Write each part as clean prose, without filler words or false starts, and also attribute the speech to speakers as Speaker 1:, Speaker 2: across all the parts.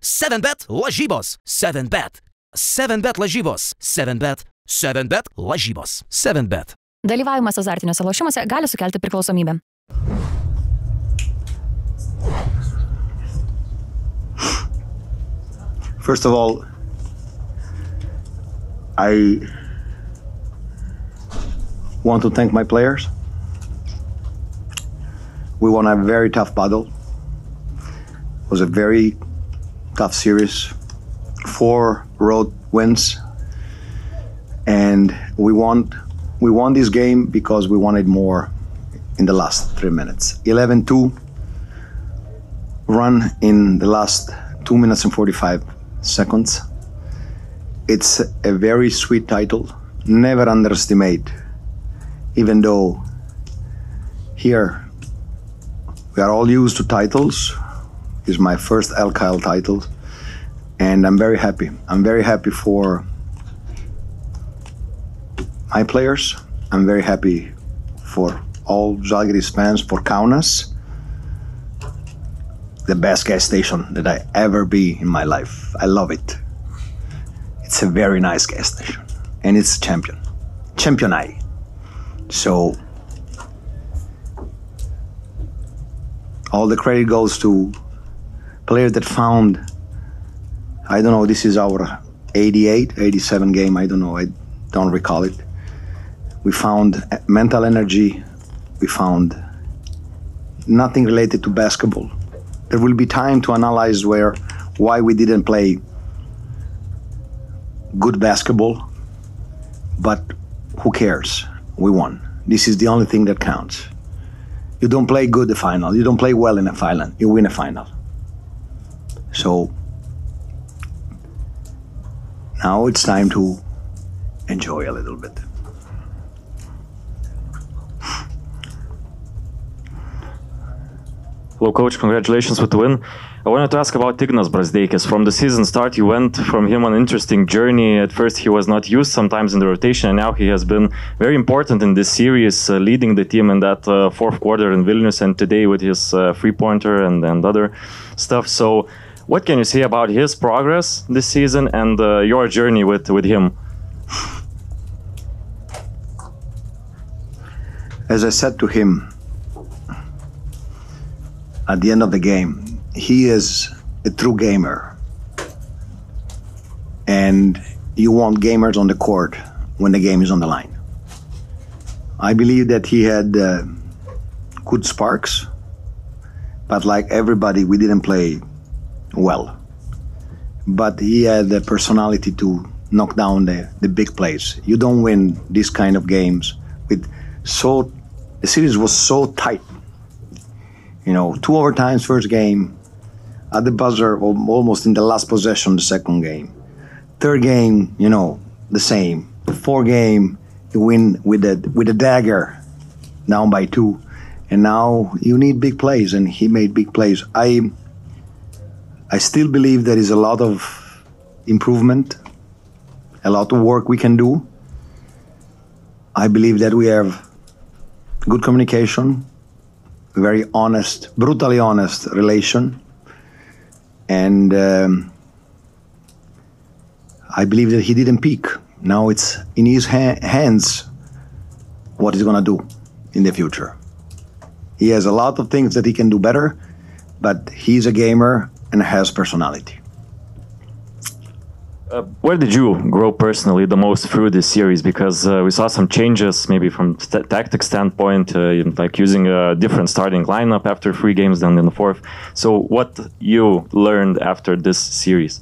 Speaker 1: 7bet lažybos. 7bet. 7bet lažybos. 7bet. 7bet lažybos. 7bet.
Speaker 2: Dalyvavimas azartiniuose lošimuose gali sukelti priklausomybę.
Speaker 3: First of all, I want to thank my players. We won a very tough battle. It was a very tough series. 4 road wins. And we won this game because we wanted more in the last 3 minutes. 11-2 run in the last 2 minutes and 45 seconds. It's a very sweet title. Never underestimate. Even though here we are all used to titles. It's my first LKL title. And I'm very happy. I'm very happy for my players. I'm very happy for all Žalgiris fans, for Kaunas. The best gas station that I ever be in my life. I love it. It's a very nice gas station. And it's champion. Championai. So all the credit goes to players that found, I don't know, this is our 88, 87 game, I don't know, I don't recall it. We found mental energy, we found nothing related to basketball. There will be time to analyze why we didn't play good basketball, but who cares? We won. This is the only thing that counts. You don't play good the final, you don't play well in a final, you win a final. So now it's time to enjoy a little bit.
Speaker 4: Hello, coach. Congratulations with the win. I wanted to ask about Ignas Brazdeikis. From the season start, you went from him on an interesting journey. At first, he was not used sometimes in the rotation, and now he has been very important in this series, leading the team in that fourth quarter in Vilnius, and today with his three-pointer and other stuff. So what can you say about his progress this season and your journey with him?
Speaker 3: As I said to him at the end of the game, he is a true gamer. And you want gamers on the court when the game is on the line. I believe that he had good sparks, but like everybody, we didn't play well. But he had the personality to knock down the big plays. You don't win these kind of games with the series was so tight. You know, 2 overtimes first game, at the buzzer, almost in the last possession, the second game. Third game, you know, the same. Fourth game, you win with a dagger, down by 2. And now you need big plays, and he made big plays. I still believe there is a lot of improvement, a lot of work we can do. I believe that we have good communication, very honest, brutally honest relation. And I believe that he didn't peak. Now it's in his hands what he's gonna do in the future. He has a lot of things that he can do better, but he's a gamer and has personality.
Speaker 4: Where did you grow personally the most through this series? Because we saw some changes, maybe from tactic standpoint, like using a different starting lineup after 3 games than in the 4th. So what you learned after this series?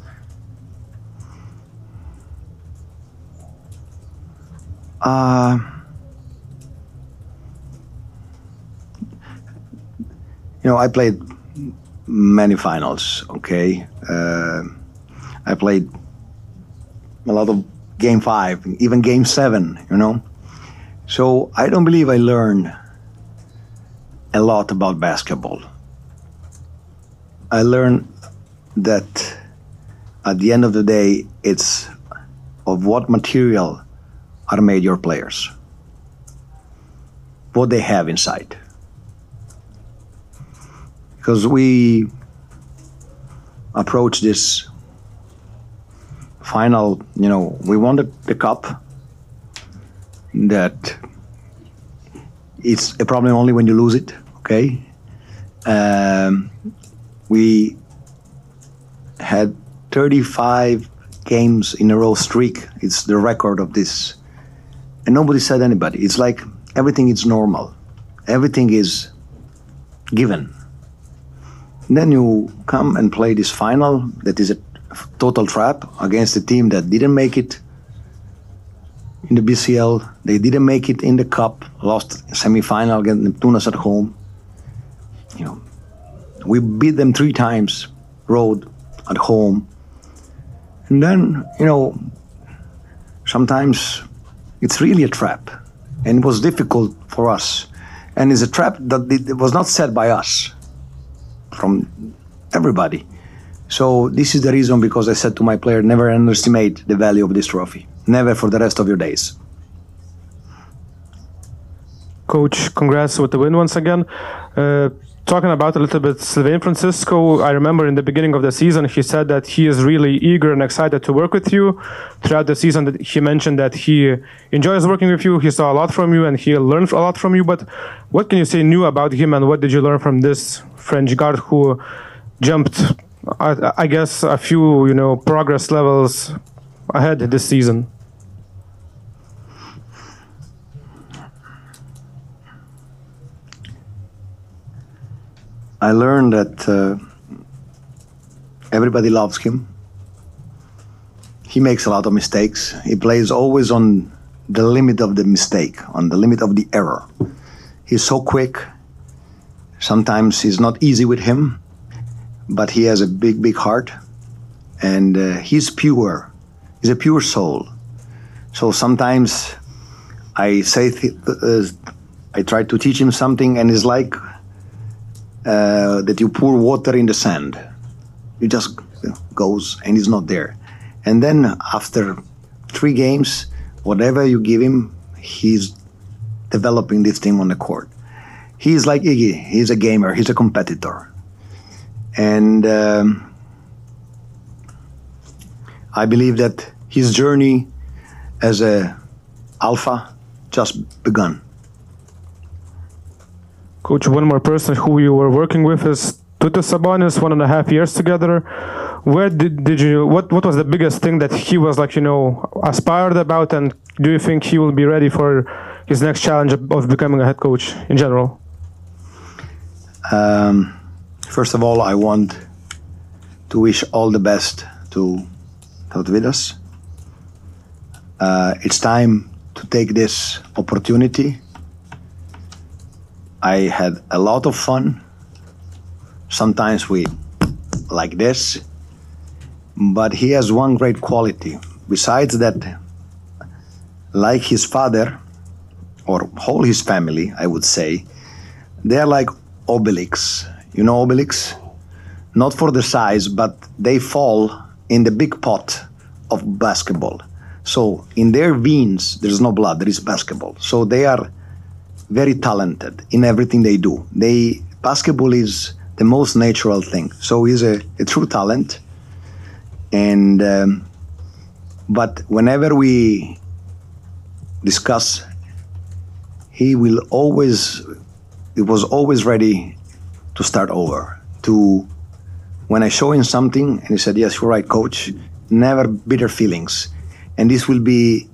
Speaker 3: You know, I played many finals, okay? I played a lot of game 5, even game 7, you know? So I don't believe I learned a lot about basketball. I learned that at the end of the day, it's of what material are made your players, what they have inside. Because we approach this final, we won the cup. That it's a problem only when you lose it, okay? We had 35 games in a row streak. It's the record of this. And nobody said anybody. It's like everything is normal. Everything is given. And then you come and play this final that is a total trap against a team that didn't make it in the BCL. They didn't make it in the cup, lost semi-final against Neptunas at home. We beat them 3 times, road, at home. And then, sometimes it's really a trap. And it was difficult for us. And it's a trap that it was not set by us, from everybody. So this is the reason, because I said to my player, never underestimate the value of this trophy. Never for the rest of your days.
Speaker 5: Coach, congrats with the win once again. Talking about a little bit Sylvain Francisco, I remember in the beginning of the season, he said that he is really eager and excited to work with you. Throughout the season, that he mentioned that he enjoys working with you, he saw a lot from you, and he learned a lot from you. But what can you say new about him, and what did you learn from this French guard who jumped, I guess, a few, progress levels ahead this season?
Speaker 3: I learned that everybody loves him. He makes a lot of mistakes. He plays always on the limit of the mistake, on the limit of the error. He's so quick. Sometimes it's not easy with him, but he has a big, big heart. And he's pure. He's a pure soul. So sometimes I say, I try to teach him something, and it's like that you pour water in the sand. It just goes and it's not there. And then after 3 games, whatever you give him, he's developing this thing on the court. He's like Iggy. He's a gamer. He's a competitor. And I believe that his journey as a alpha just begun.
Speaker 5: Coach, one more person who you were working with is Tutis Sabonis, 1.5 years together. Where did you, what was the biggest thing that he was aspired about, and do you think he will be ready for his next challenge of becoming a head coach in general?
Speaker 3: First of all, I want to wish all the best to Tautvidas. It's time to take this opportunity. I had a lot of fun. Sometimes we like this, but he has one great quality. Besides that, like his father, or whole his family, I would say, they're like Obelix. You know Obelix? Not for the size, but they fall in the big pot of basketball. So in their veins, there's no blood, there is basketball. So they are very talented in everything they do. Basketball is the most natural thing. So he's a true talent. And but whenever we discuss, he was always ready to start over. When I show him something and he said, yes, you're right, coach, never bitter feelings. And this will be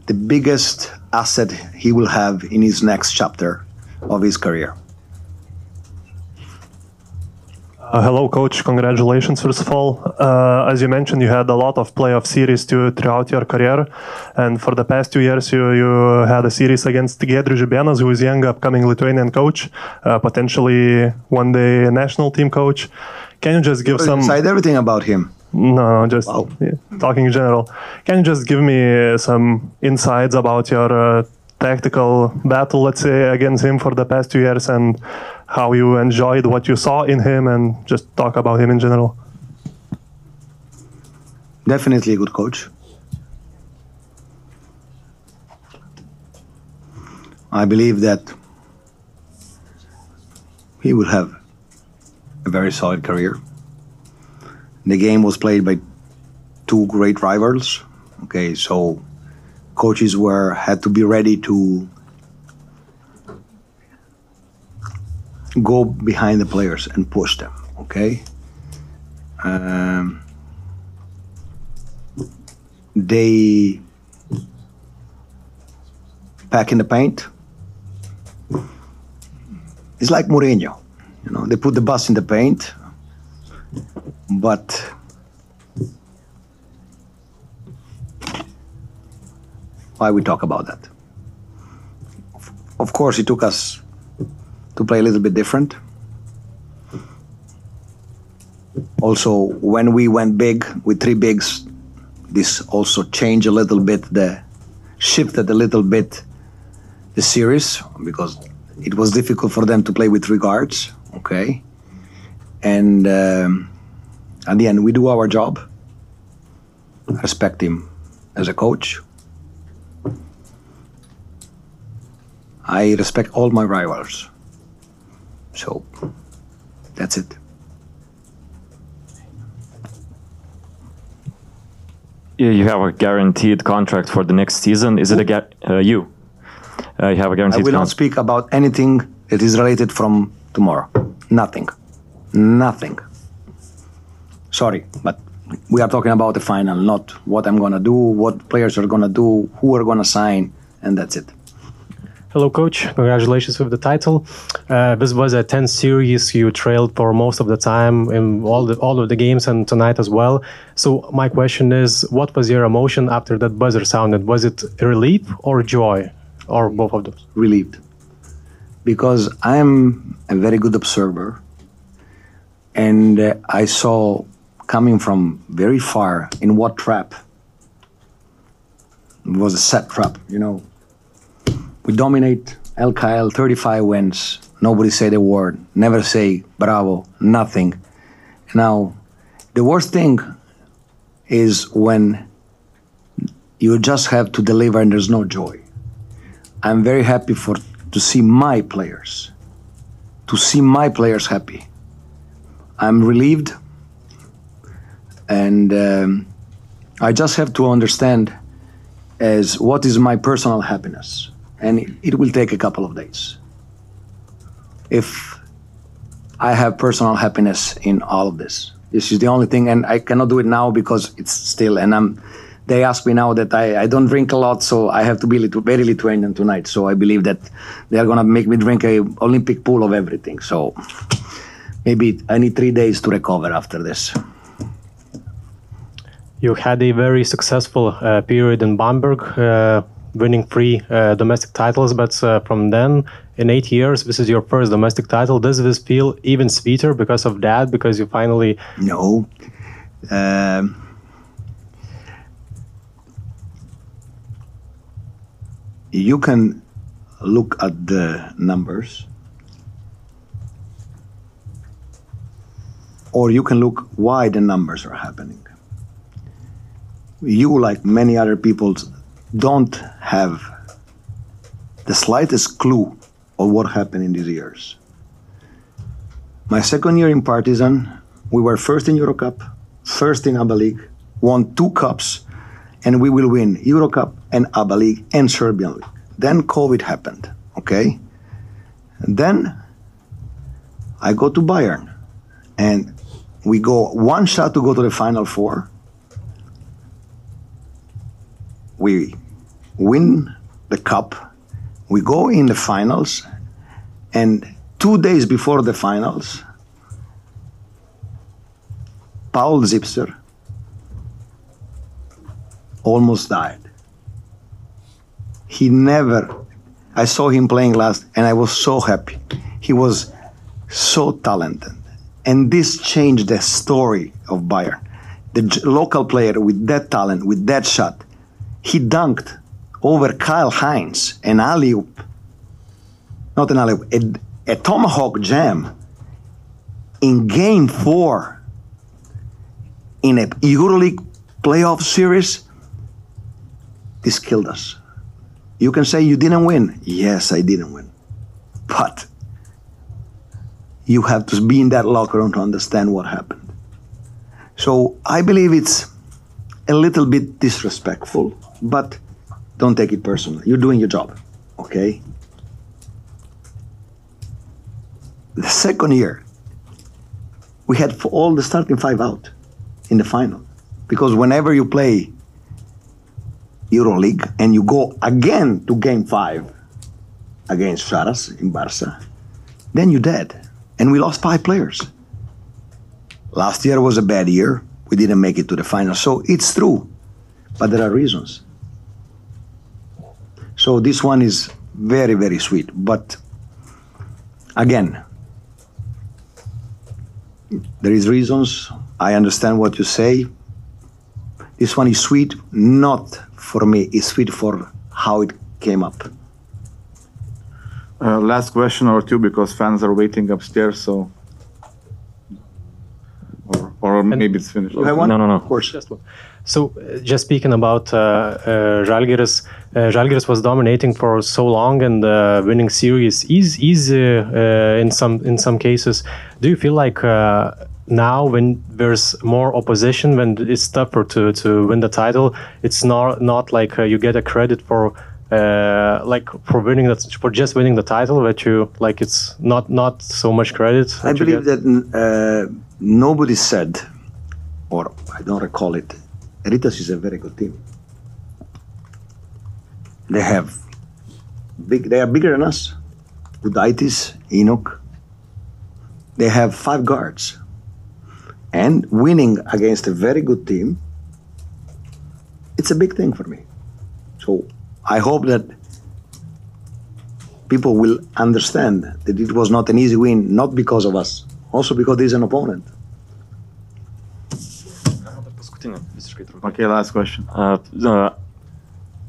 Speaker 3: the biggest asset he will have in his next chapter of his career.
Speaker 6: Hello, Coach. Congratulations, first of all. As you mentioned, you had a lot of playoff series throughout your career. And for the past 2 years, you had a series against Giedrius Žibėnas, who is a young, upcoming Lithuanian coach, potentially one-day national team coach. Can you just give some...
Speaker 3: Decide everything about him.
Speaker 6: No, just talking in general. Can you just give me some insights about your tactical battle, let's say, against him for the past 2 years, and how you enjoyed what you saw in him, and just talk about him in general?
Speaker 3: Definitely a good coach. I believe that he will have a very solid career. The game was played by two great rivals. Okay, so coaches had to be ready to go behind the players and push them. Okay, they pack in the paint. It's like Mourinho, you know. They put the bus in the paint, but why we talk about that? Of course, it took us to play a little bit different. Also, when we went big with three bigs, this also changed a little bit, shifted a little bit the series, because it was difficult for them to play with three guards, okay? And at the end, we do our job. I respect him as a coach. I respect all my rivals. So, that's it.
Speaker 4: You have a guaranteed contract for the next season. Is it you? You have a guaranteed.
Speaker 3: I will not speak about anything that is related from tomorrow. Nothing. Nothing. Sorry, but we are talking about the final, not what I'm gonna do, what players are gonna do, who are gonna sign, and that's it.
Speaker 7: Hello, Coach. Congratulations with the title. This was a 10th series. You trailed for most of the time in all of the games and tonight as well. So my question is, what was your emotion after that buzzer sounded? Was it relief or joy, or both of those?
Speaker 3: Relieved, because I am a very good observer, and I saw coming from very far in what trap. It was a set trap, you know. We dominate El Kyle, 35 wins. Nobody said a word. Never say bravo, nothing. Now, the worst thing is when you just have to deliver and there's no joy. I'm very happy to see my players happy. I'm relieved, and I just have to understand as what is my personal happiness. And it will take a couple of days. If I have personal happiness in all of this. This is the only thing, and I cannot do it now because it's still, and they ask me now that I don't drink a lot, so I have to be very Lithuanian tonight. So I believe that they are gonna make me drink a Olympic pool of everything. So maybe I need 3 days to recover after this.
Speaker 7: You had a very successful period in Bamberg, winning 3 domestic titles, but from then, in 8 years, this is your first domestic title. Does this feel even sweeter because of that? Because you finally...
Speaker 3: No. You can look at the numbers, or you can look why the numbers are happening. You, like many other people, don't have the slightest clue of what happened in these years. My second year in Partizan, we were first in Eurocup, first in ABA League, won 2 cups, and we will win Eurocup and ABA League and Serbian League. Then COVID happened, okay? And then I go to Bayern, and we go 1 shot to go to the Final Four. We win the cup, we go in the finals, and 2 days before the finals, Paul Zipser almost died. I saw him playing last, and I was so happy. He was so talented. And this changed the story of Bayern. The local player with that talent, with that shot, he dunked over Kyle Hines, an alley-oop, not an alley-oop, a tomahawk jam in Game 4 in a EuroLeague playoff series. This killed us. You can say you didn't win. Yes, I didn't win. But you have to be in that locker room to understand what happened. So I believe it's a little bit disrespectful, but don't take it personal. You're doing your job, okay? The second year, we had all the starting 5 out in the final. Because whenever you play EuroLeague and you go again to game 5 against Saras in Barca, then you're dead. And we lost 5 players. Last year was a bad year. We didn't make it to the final. So it's true, but there are reasons. So this one is very, very sweet. But again, there is reasons. I understand what you say. This one is sweet, not for me. It's sweet for how it came up.
Speaker 8: Last question or two, because fans are waiting upstairs, so... Or maybe it's finished.
Speaker 3: You have one?
Speaker 4: No.
Speaker 3: Of course.
Speaker 7: Just one. So, just speaking about Žalgiris, Žalgiris was dominating for so long, and winning series is easy in some cases. Do you feel like now, when there's more opposition, when it's tougher to win the title, it's not like you get a credit for winning for just winning the title, that you like it's not so much credit?
Speaker 3: I believe that nobody said, or I don't recall it, Ritas is a very good team. They are bigger than us. Gudaitis, Enoch. They have 5 guards. And winning against a very good team, it's a big thing for me. So I hope that people will understand that it was not an easy win, not because of us, also because there's an opponent.
Speaker 8: Okay, last question.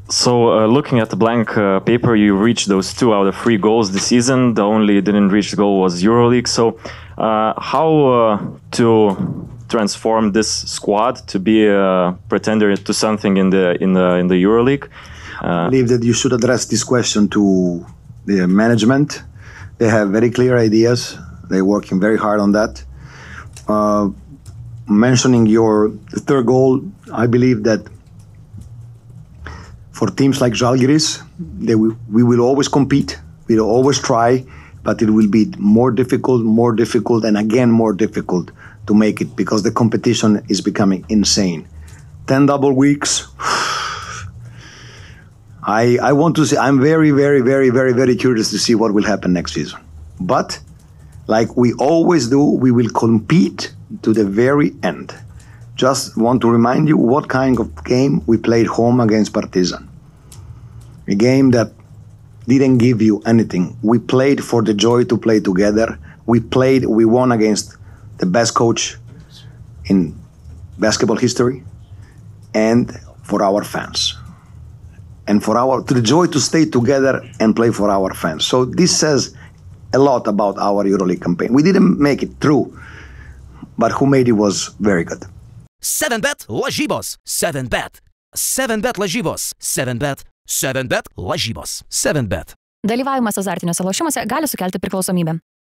Speaker 4: So looking at the blank paper, you reached those 2 out of 3 goals this season. The only didn't reach the goal was EuroLeague. So how to transform this squad to be a pretender to something in the EuroLeague?
Speaker 3: I believe that you should address this question to the management. They have very clear ideas. They're working very hard on that. Mentioning your third goal, I believe that for teams like Žalgiris, we will always compete. We will always try, but it will be more difficult, and again more difficult to make it because the competition is becoming insane. 10 double weeks. I want to see. I'm very, very, very, very, very curious to see what will happen next season. But like we always do, we will compete to the very end. Just want to remind you what kind of game we played home against Partizan. A game that didn't give you anything. We played for the joy to play together. We won against the best coach in basketball history, and for our fans. And to the joy to stay together and play for our fans. So this says a lot about our EuroLeague campaign. We didn't make it through, but who made it was very good.
Speaker 1: 7bet lažybos. 7bet. 7bet lažybos. 7bet. 7bet lažybos. 7bet.
Speaker 2: Dalyvavimas azartiniuose lošimuose gali sukelti priklausomybę.